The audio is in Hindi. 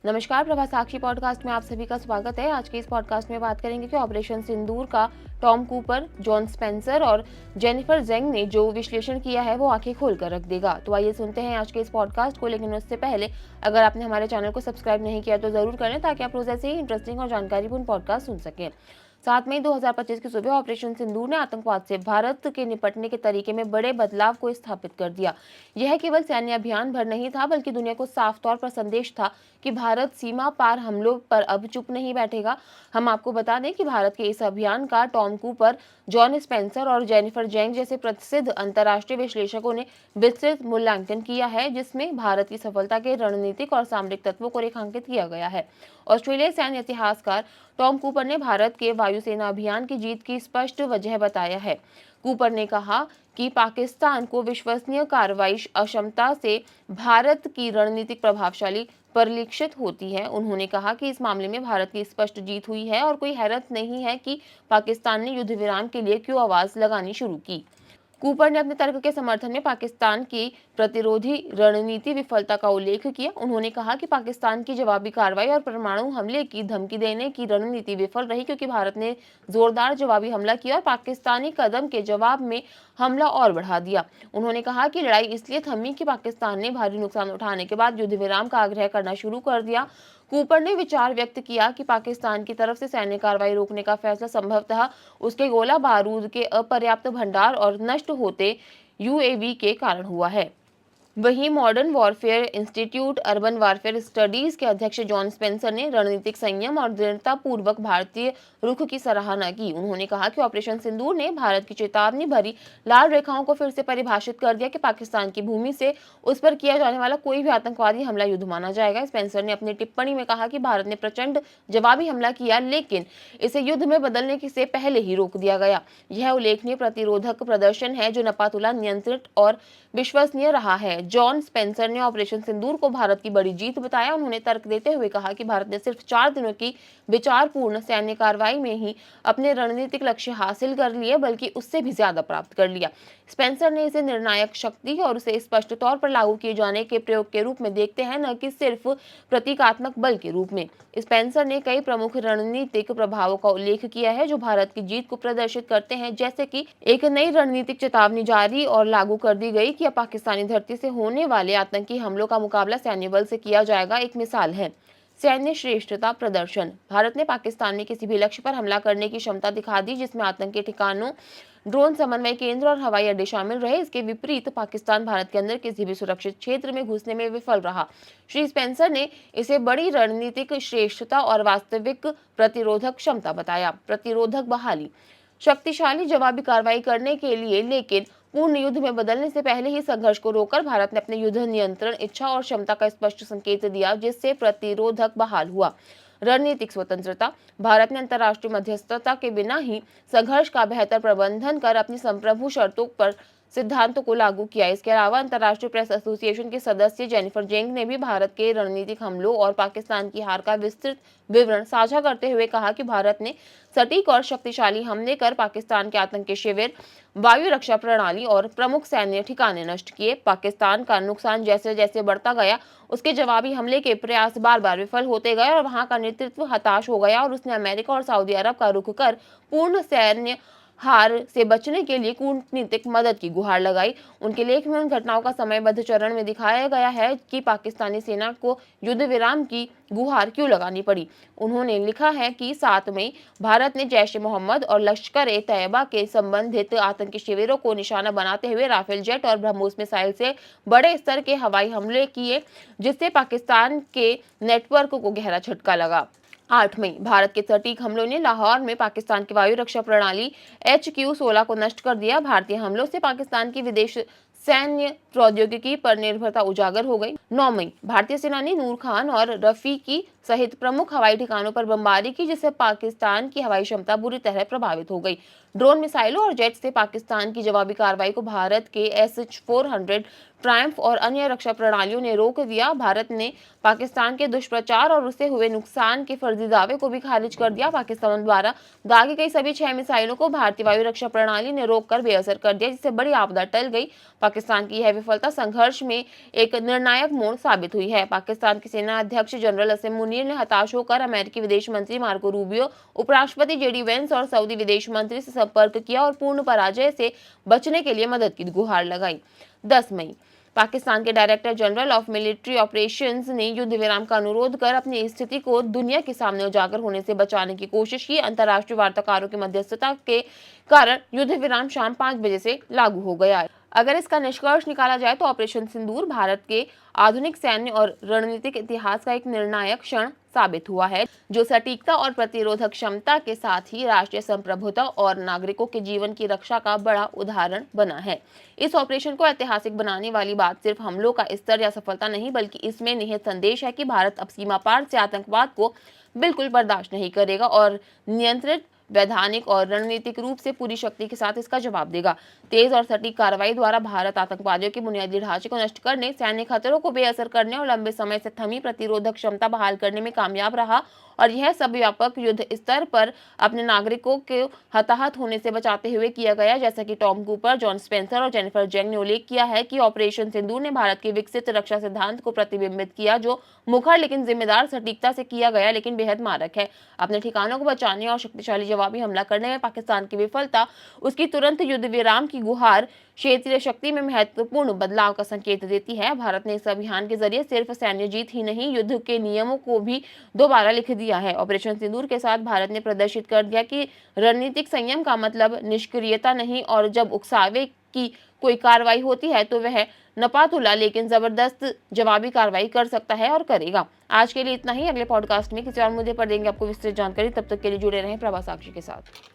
नमस्कार, प्रभा साक्षी पॉडकास्ट में आप सभी का स्वागत है। आज के इस पॉडकास्ट में बात करेंगे कि ऑपरेशन सिंदूर का टॉम कूपर, जॉन स्पेंसर और जेनिफर जेंग ने जो विश्लेषण किया है वो आंखें खोल कर रख देगा। तो आइए सुनते हैं आज के इस पॉडकास्ट को। लेकिन उससे पहले अगर आपने हमारे चैनल को सब्सक्राइब नहीं किया तो जरूर करें, ताकि आप रोज ऐसे ही इंटरेस्टिंग और जानकारीपूर्ण पॉडकास्ट सुन सकें। 7 मई 2025 की सुबह ऑपरेशन सिंदूर ने आतंकवाद से भारत के निपटने के तरीके में बड़े बदलाव को स्थापित कर दिया। यह केवल सैन्य अभियान भर नहीं था, बल्कि दुनिया को साफ तौर पर संदेश था कि भारत सीमा पार हमलों पर अब चुप नहीं बैठेगा। हम आपको बता दें कि भारत के इस अभियान का टॉम कूपर, जॉन स्पेंसर और जेनिफर जेंग जैसे प्रसिद्ध अंतर्राष्ट्रीय विश्लेषकों ने विस्तृत मूल्यांकन किया है, जिसमें भारत की सफलता के रणनीतिक और सामरिक तत्वों को रेखांकित किया गया है। ऑस्ट्रेलियाई सैन्य इतिहासकार टॉम कूपर ने भारत के वायुसेना अभियान की जीत की स्पष्ट वजह बताया है। कूपर ने कहा कि पाकिस्तान को विश्वसनीय कार्रवाई अक्षमता से भारत की रणनीतिक प्रभावशाली परिलक्षित होती है। उन्होंने कहा कि इस मामले में भारत की स्पष्ट जीत हुई है और कोई हैरत नहीं है कि पाकिस्तान ने युद्ध विराम के लिए क्यों आवाज लगानी शुरू की। कूपर ने अपने तर्क के समर्थन में पाकिस्तान की प्रतिरोधी रणनीति विफलता का उल्लेख किया। उन्होंने कहा कि पाकिस्तान की जवाबी कार्रवाई और परमाणु हमले की धमकी देने की रणनीति विफल रही, क्योंकि भारत ने जोरदार जवाबी हमला किया और पाकिस्तानी कदम के जवाब में हमला और बढ़ा दिया। उन्होंने कहा कि लड़ाई इसलिए थमी कि पाकिस्तान ने भारी नुकसान उठाने के बाद युद्ध विराम का आग्रह करना शुरू कर दिया। कूपर ने विचार व्यक्त किया कि पाकिस्तान की तरफ से सैन्य कार्रवाई रोकने का फैसला संभवतः उसके गोला बारूद के अपर्याप्त भंडार और नष्ट होते यूएवी के कारण हुआ है। वहीं modern warfare institute urban warfare studies के अध्यक्ष जॉन स्पेंसर ने रणनीतिक संयम और दृढ़तापूर्वक भारतीय रुख की सराहना की। उन्होंने कहा कि ऑपरेशन सिंदूर ने भारत की चेतावनी भरी लाल रेखाओं को फिर से परिभाषित कर दिया कि पाकिस्तान की भूमि से उस पर किया जाने वाला कोई भी आतंकवादी हमला युद्ध माना जाएगा। स्पेंसर ने अपनी टिप्पणी में कहा कि भारत ने प्रचंड जवाबी हमला किया, लेकिन इसे युद्ध में बदलने से पहले ही रोक दिया गया। यह उल्लेखनीय प्रतिरोधक प्रदर्शन है जो नपातुला, नियंत्रित और विश्वसनीय रहा है। जॉन स्पेंसर ने ऑपरेशन सिंदूर को भारत की बड़ी जीत बताया। उन्होंने तर्क देते हुए कहा कि भारत ने सिर्फ 4 दिनों की विचारपूर्ण सैन्य कार्रवाई में ही अपने रणनीतिक लक्ष्य हासिल कर लिए, बल्कि उससे भी ज्यादा प्राप्त कर लिया। स्पेंसर ने इसे निर्णायक शक्ति और उसे स्पष्ट तौर पर लागू किए जाने के प्रयोग के रूप में देखते हैं, न कि सिर्फ प्रतीकात्मक बल के रूप में। स्पेंसर ने कई प्रमुख रणनीतिक प्रभावों का उल्लेख किया है जो भारत की जीत को प्रदर्शित करते हैं, जैसे कि एक नई रणनीतिक चेतावनी जारी और लागू कर दी गई कि अब पाकिस्तानी धरती से होने वाले आतंकी हमलों का मुकाबला सैन्य बल से किया जाएगा। एक मिसाल है सैन्य श्रेष्ठता प्रदर्शन। भारत ने पाकिस्तान में किसी भी लक्ष्य पर हमला करने की क्षमता दिखा दी, जिसमें आतंकी ठिकानों, ड्रोन समन्वय केंद्र और हवाई अड्डे शामिल रहे। इसके विपरीत पाकिस्तान भारत के अंदर किसी भी सुरक्षित क्षेत्र में घुसने में विफल रहा। श्री स्पेंसर ने इसे बड़ी रणनीतिक श्रेष्ठता और वास्तविक प्रतिरोधक क्षमता बताया। प्रतिरोधक बहाली, शक्तिशाली जवाबी कार्रवाई करने के लिए लेकिन पूर्ण युद्ध में बदलने से पहले ही संघर्ष को रोककर भारत ने अपने युद्ध नियंत्रण इच्छा और क्षमता का स्पष्ट संकेत दिया, जिससे प्रतिरोधक बहाल हुआ। रणनीतिक स्वतंत्रता, भारत ने अंतर्राष्ट्रीय मध्यस्थता के बिना ही संघर्ष का बेहतर प्रबंधन कर अपनी संप्रभु शर्तों पर सिद्धांतों को लागू किया। इसके अलावा अंतर्राष्ट्रीय प्रेस एसोसिएशन के सदस्य जेनिफर जेंग ने भी भारत के रणनीतिक हमलों और पाकिस्तान की हार का विस्तृत विवरण साझा करते हुए कहा कि भारत ने सटीक और शक्तिशाली हमले कर पाकिस्तान के आतंकी शिविर, वायु रक्षा प्रणाली और प्रमुख सैन्य ठिकाने नष्ट किए। पाकिस्तान का नुकसान जैसे जैसे बढ़ता गया, उसके जवाबी हमले के प्रयास बार बार विफल होते गए और वहां का नेतृत्व हताश हो गया और उसने अमेरिका और सऊदी अरब का रुख कर पूर्ण सैन्य हार से बचने के लिए कूटनीतिक मदद की गुहार लगाई। उनके लेख में उन घटनाओं का समयबद्ध चरण में दिखाया गया है कि पाकिस्तानी सेना को युद्ध विराम की गुहार क्यों लगानी पड़ी। उन्होंने लिखा है कि 7 मई भारत ने जैश-ए-मोहम्मद और लश्कर-ए-तैयबा के संबंधित आतंकी शिविरों को निशाना बनाते हुए राफेल जेट और ब्रह्मोस मिसाइल से बड़े स्तर के हवाई हमले किए, जिससे पाकिस्तान के नेटवर्क को गहरा झटका लगा। 8 मई भारत के सटीक हमलों ने लाहौर में पाकिस्तान की वायु रक्षा प्रणाली HQ-16 को नष्ट कर दिया। भारतीय हमलों से पाकिस्तान की विदेश सैन्य प्रौद्योगिकी पर निर्भरता उजागर हो गई। 9 मई भारतीय सेना ने नूर खान और रफीकी सहित प्रमुख हवाई ठिकानों पर बमबारी की, जिससे पाकिस्तान की हवाई क्षमता बुरी तरह प्रभावित हो गई। ड्रोन, मिसाइलों और जेट से पाकिस्तान की जवाबी कार्रवाई को भारत के S-400 ट्रायम्फ और अन्य रक्षा प्रणालियों ने रोक दिया। भारत ने पाकिस्तान के दुष्प्रचार और उससे हुए नुकसान के फर्जी दावे को भी खारिज कर दिया। पाकिस्तान द्वारा दागी गई सभी 6 मिसाइलों को भारतीय वायु रक्षा प्रणाली ने रोककर बेअसर कर दिया, जिससे बड़ी आपदा टल गई। पाकिस्तान की यह विफलता संघर्ष में एक निर्णायक मोड़ साबित हुई है। पाकिस्तान के सेना अध्यक्ष जनरल असीम मुनीर ने हताश होकर अमेरिकी विदेश मंत्री मार्को रूबियो, उपराष्ट्रपति जेडी वेंस और सऊदी विदेश मंत्री से संपर्क किया और पूर्ण पराजय से बचने के लिए मदद की गुहार लगाई। 10 मई पाकिस्तान के director general of military operations ने युद्ध विराम का अनुरोध कर अपनी स्थिति को दुनिया के सामने उजागर होने से बचाने की कोशिश की। अंतर्राष्ट्रीय वार्ताकारों की मध्यस्थता के कारण युद्ध विराम शाम 5 बजे से लागू हो गया। अगर इसका निष्कर्ष निकाला जाए तो ऑपरेशन सिंदूर भारत के आधुनिक सैन्य और रणनीतिक इतिहास का एक निर्णायक क्षण साबित हुआ है, जो सटीकता और प्रतिरोधक क्षमता के साथ ही राष्ट्रीय संप्रभुता और नागरिकों के जीवन की रक्षा का बड़ा उदाहरण बना है। इस ऑपरेशन को ऐतिहासिक बनाने वाली बात सिर्फ हमलों का स्तर या सफलता नहीं, बल्कि इसमें निहित संदेश है कि भारत अब सीमा पार से आतंकवाद को बिल्कुल बर्दाश्त नहीं करेगा और नियंत्रित, वैधानिक और रणनीतिक रूप से पूरी शक्ति के साथ इसका जवाब देगा। तेज और सटीक कार्रवाई द्वारा भारत आतंकवादियों के बुनियादी ढांचे को नष्ट करने, सैन्य खतरों को बेअसर करने और लंबे समय से थमी प्रतिरोधक क्षमता बहाल करने में कामयाब रहा, और यह सब व्यापक युद्ध स्तर पर अपने नागरिकों के हताहत होने से बचाते हुए किया गया। जैसा कि टॉम कूपर, जॉन स्पेंसर और जेनिफर जेंग ने उल्लेख किया है कि ऑपरेशन सिंदूर ने भारत के विकसित रक्षा सिद्धांत को प्रतिबिंबित किया, जो मुखर लेकिन जिम्मेदार सटीकता से किया गया, लेकिन बेहद मारक है। अपने ठिकानों को बचाने और शक्तिशाली जवाबी हमला करने में पाकिस्तान की विफलता उसकी तुरंत युद्ध विराम की गुहार क्षेत्रीय शक्ति में महत्वपूर्ण बदलाव का संकेत देती है। भारत ने इस अभियान के जरिए सिर्फ सैन्य जीत ही नहीं, युद्ध के नियमों को भी दोबारा लिख दिया है। ऑपरेशन सिंदूर के साथ भारत ने प्रदर्शित कर दिया कि रणनीतिक संयम का मतलब निष्क्रियता नहीं, और जब उकसावे की कोई कार्रवाई होती है तो वह नपातुला लेकिन जबरदस्त जवाबी कार्रवाई कर सकता है और करेगा। आज के लिए इतना ही। अगले पॉडकास्ट में किसी और मुद्दे पर देंगे आपको विस्तृत जानकारी। तब तक के लिए जुड़े रहें प्रभा साक्षी के साथ।